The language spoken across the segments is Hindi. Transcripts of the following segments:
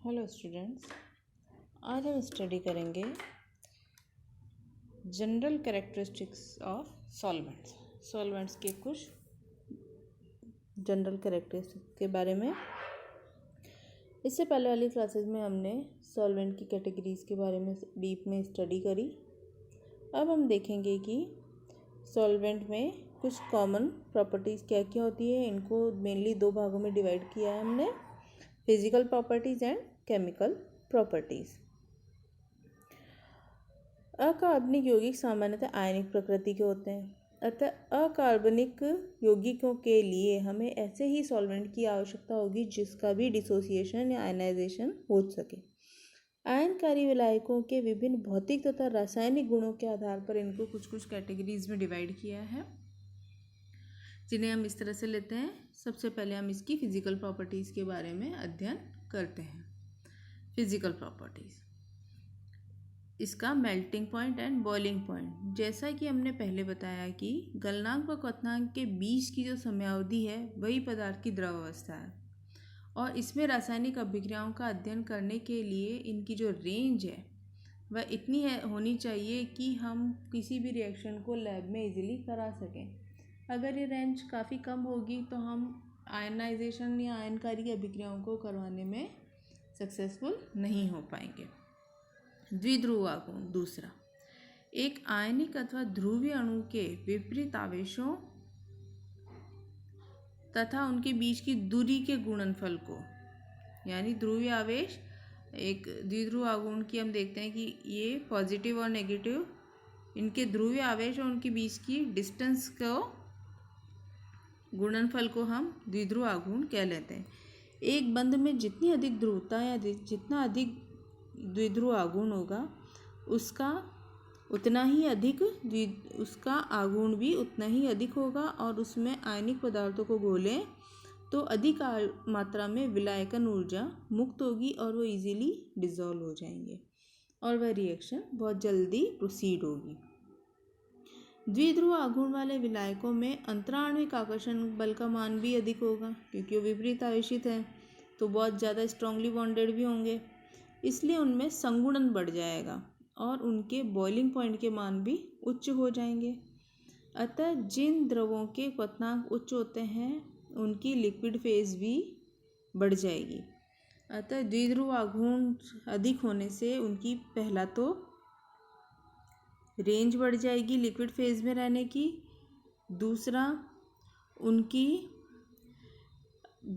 हेलो स्टूडेंट्स, आज हम स्टडी करेंगे जनरल कैरेक्टरिस्टिक्स ऑफ सॉल्वेंट्स के कुछ जनरल कैरेक्टरिस्टिक्स के बारे में। इससे पहले वाली क्लासेस में हमने सॉल्वेंट की कैटेगरीज के बारे में डीप में स्टडी करी। अब हम देखेंगे कि सॉल्वेंट में कुछ कॉमन प्रॉपर्टीज़ क्या क्या होती है। इनको मेनली दो भागों में डिवाइड किया है हमने, physical properties and chemical properties. अकार्बनिक यौगिक सामान्यतः आयनिक प्रकृति के होते हैं, अतः अकार्बनिक यौगिकों के लिए हमें ऐसे ही सॉल्वेंट की आवश्यकता होगी जिसका भी डिसोसिएशन या आयनाइजेशन हो सके। आयनकारी विलायकों के विभिन्न भौतिक तथा रासायनिक गुणों के आधार पर इनको कुछ कुछ कैटेगरीज में डिवाइड किया है, जिन्हें हम इस तरह से लेते हैं। सबसे पहले हम इसकी फिजिकल प्रॉपर्टीज़ के बारे में अध्ययन करते हैं। फिजिकल प्रॉपर्टीज़, इसका melting point and boiling point. जैसा कि हमने पहले बताया कि गलनांक व क्वथनांक के बीच की जो समयावधि है वही पदार्थ की द्रव अवस्था है, और इसमें रासायनिक अभिक्रियाओं का अध्ययन करने के लिए इनकी जो रेंज है वह इतनी होनी चाहिए कि हम किसी भी रिएक्शन को लैब में इजीली करा सकें। अगर ये रेंज काफ़ी कम होगी तो हम आयनाइजेशन या आयनकारी अभिक्रियाओं को करवाने में सक्सेसफुल नहीं हो पाएंगे। द्विध्रुव आघूर्ण, दूसरा, एक आयनिक अथवा ध्रुवीय अणु के विपरीत आवेशों तथा उनके बीच की दूरी के गुणनफल को, यानी ध्रुवीय आवेश, एक द्विध्रुव आघूर्ण की हम देखते हैं कि ये पॉजिटिव और नेगेटिव, इनके ध्रुवीय आवेश और उनके बीच की डिस्टेंस को, गुणनफल को हम द्विध्रुव आघूर्ण कह लेते हैं। एक बंध में जितनी अधिक ध्रुवता या जितना अधिक द्विध्रुव आघूर्ण होगा उसका आघूर्ण भी उतना ही अधिक होगा, और उसमें आयनिक पदार्थों को घोलें तो अधिक मात्रा में विलायकन ऊर्जा मुक्त होगी और वो इजीली डिसॉल्व हो जाएंगे और वह रिएक्शन बहुत जल्दी प्रोसीड होगी। द्विध्रुव आघूर्ण वाले विलायकों में अंतराण्विक आकर्षण बल का मान भी अधिक होगा, क्योंकि वो विपरीत आवेशित हैं तो बहुत ज़्यादा स्ट्रांगली बॉन्डेड भी होंगे, इसलिए उनमें संगुणन बढ़ जाएगा और उनके बॉइलिंग पॉइंट के मान भी उच्च हो जाएंगे। अतः जिन द्रवों के क्वथनांक उच्च होते हैं उनकी लिक्विड फेज भी बढ़ जाएगी। अतः द्विध्रुव आघूर्ण अधिक होने से उनकी पहला तो रेंज बढ़ जाएगी लिक्विड फेज में रहने की, दूसरा उनकी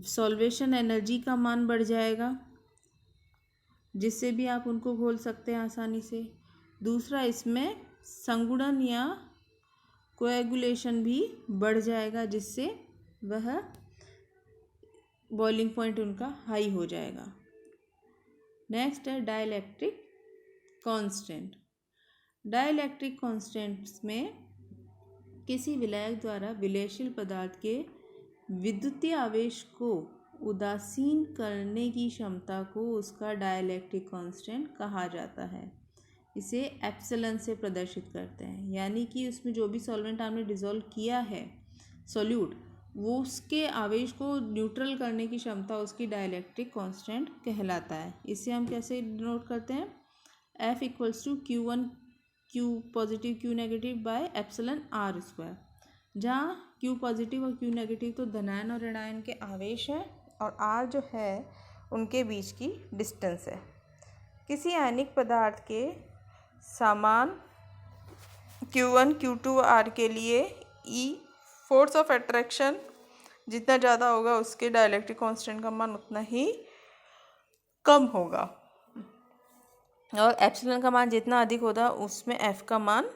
सॉल्वेशन एनर्जी का मान बढ़ जाएगा जिससे भी आप उनको घोल सकते हैं आसानी से, दूसरा इसमें संगुणन या कोएगुलेशन भी बढ़ जाएगा जिससे वह बॉइलिंग पॉइंट उनका हाई हो जाएगा। नेक्स्ट है डाइलेक्ट्रिक कांस्टेंट। डाइलेक्ट्रिक कांस्टेंट्स में किसी विलायक द्वारा विलयशील पदार्थ के विद्युतीय आवेश को उदासीन करने की क्षमता को उसका डाइलेक्ट्रिक कांस्टेंट कहा जाता है। इसे एप्सिलॉन से प्रदर्शित करते हैं, यानी कि उसमें जो भी सॉल्वेंट आपने डिसॉल्व किया है सॉल्यूट, वो उसके आवेश को न्यूट्रल करने की क्षमता उसकी डाइलेक्ट्रिक कांस्टेंट कहलाता है। इसे हम कैसे डिनोट करते हैं? F equals to Q1 Q positive Q negative by epsilon R square, जहाँ Q पॉजिटिव और Q नेगेटिव तो धनायन और ऋणायन के आवेश है और R जो है उनके बीच की डिस्टेंस है। किसी आयनिक पदार्थ के समान Q1 Q2 R के लिए E फोर्स ऑफ अट्रैक्शन जितना ज़्यादा होगा उसके डाइलेक्ट्रिक कांस्टेंट का मान उतना ही कम होगा, और एप्सिलॉन का मान जितना अधिक होगा उसमें F का मान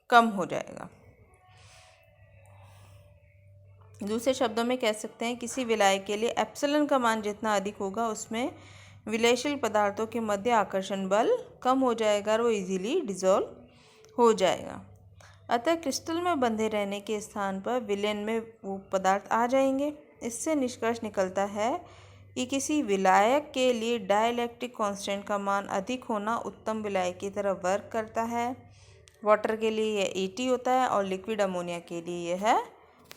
कम हो जाएगा। दूसरे शब्दों में कह सकते हैं किसी विलायक के लिए एप्सिलॉन का मान जितना अधिक होगा उसमें विलयशील पदार्थों के मध्य आकर्षण बल कम हो जाएगा और वो इजीली डिसॉल्व हो जाएगा। अतः क्रिस्टल में बंधे रहने के स्थान पर विलयन में वो पदार्थ आ जाएंगे। इससे निष्कर्ष निकलता है कि किसी विलायक के लिए डाइलेक्ट्रिक कांस्टेंट का मान अधिक होना उत्तम विलायक की तरह वर्क करता है। वाटर के लिए यह 80 होता है और लिक्विड अमोनिया के लिए यह है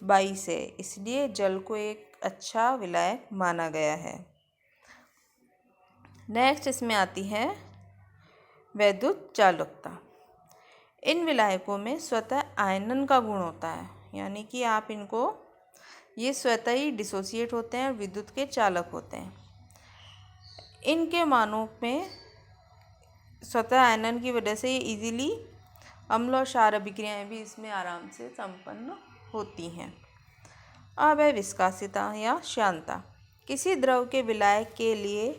22 है, इसलिए जल को एक अच्छा विलायक माना गया है। नेक्स्ट इसमें आती है वैद्युत चालकता। इन विलायकों में स्वतः आयनन का गुण होता है, यानी कि आप इनको ये स्वतः ही डिसोसिएट होते हैं और विद्युत के चालक होते हैं। इनके मानों में स्वतः आयनन की वजह से ये इजीली अम्ल और क्षार अभिक्रियाएं भी इसमें आराम से संपन्न होती हैं। अब है विस्कासिता या श्यानता। किसी द्रव के विलायक के लिए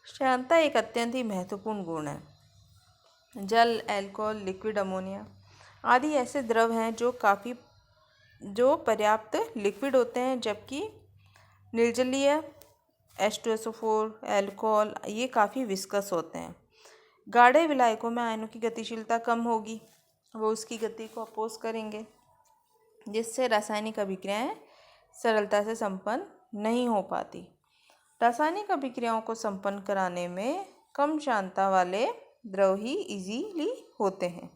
श्यानता एक अत्यंत ही महत्वपूर्ण गुण है। जल, अल्कोहल, लिक्विड अमोनिया आदि ऐसे द्रव हैं जो पर्याप्त लिक्विड होते हैं, जबकि निर्जलीय H2SO4, अल्कोहल ये काफ़ी विस्कस होते हैं। गाढ़े विलायकों में आयनों की गतिशीलता कम होगी, वो उसकी गति को अपोज करेंगे, जिससे रासायनिक अभिक्रियाएं सरलता से संपन्न नहीं हो पाती। रासायनिक अभिक्रियाओं को संपन्न कराने में कम श्यानता वाले द्रव ही इजीली होते हैं।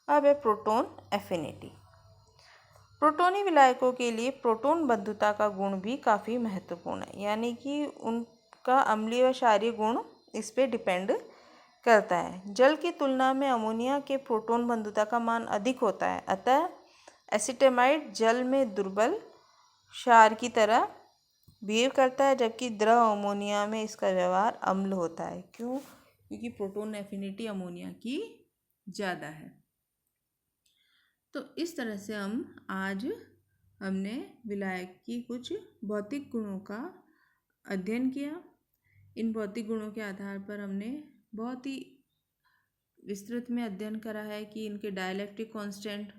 अब है प्रोटॉन एफिनिटी। प्रोटॉनी विलायकों के लिए प्रोटॉन बंधुता का गुण भी काफ़ी महत्वपूर्ण है, यानी कि उनका अम्लीय व क्षारीय गुण इस पे डिपेंड करता है। जल की तुलना में अमोनिया के प्रोटॉन बंधुता का मान अधिक होता है, अतः एसिटेमाइड जल में दुर्बल क्षार की तरह बिहेव करता है, जबकि द्रव अमोनिया में इसका व्यवहार अम्ल होता है। क्यों? क्योंकि प्रोटॉन एफिनिटी अमोनिया की ज़्यादा है। तो इस तरह से हमने विलायक की कुछ भौतिक गुणों का अध्ययन किया। इन भौतिक गुणों के आधार पर हमने बहुत ही विस्तृत में अध्ययन करा है कि इनके डाइलेक्ट्रिक कांस्टेंट,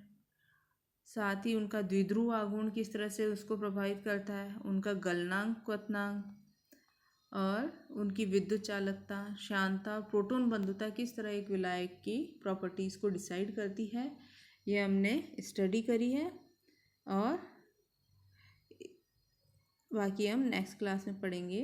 साथ ही उनका द्विध्रुव आघूर्ण किस तरह से उसको प्रभावित करता है, उनका गलनांक, क्वथनांक और उनकी विद्युत चालकता, श्यानता और प्रोटॉन बंधुता किस तरह एक विलायक की प्रॉपर्टीज़ को डिसाइड करती है, ये हमने स्टडी करी है। और बाकी हम नेक्स्ट क्लास में पढ़ेंगे।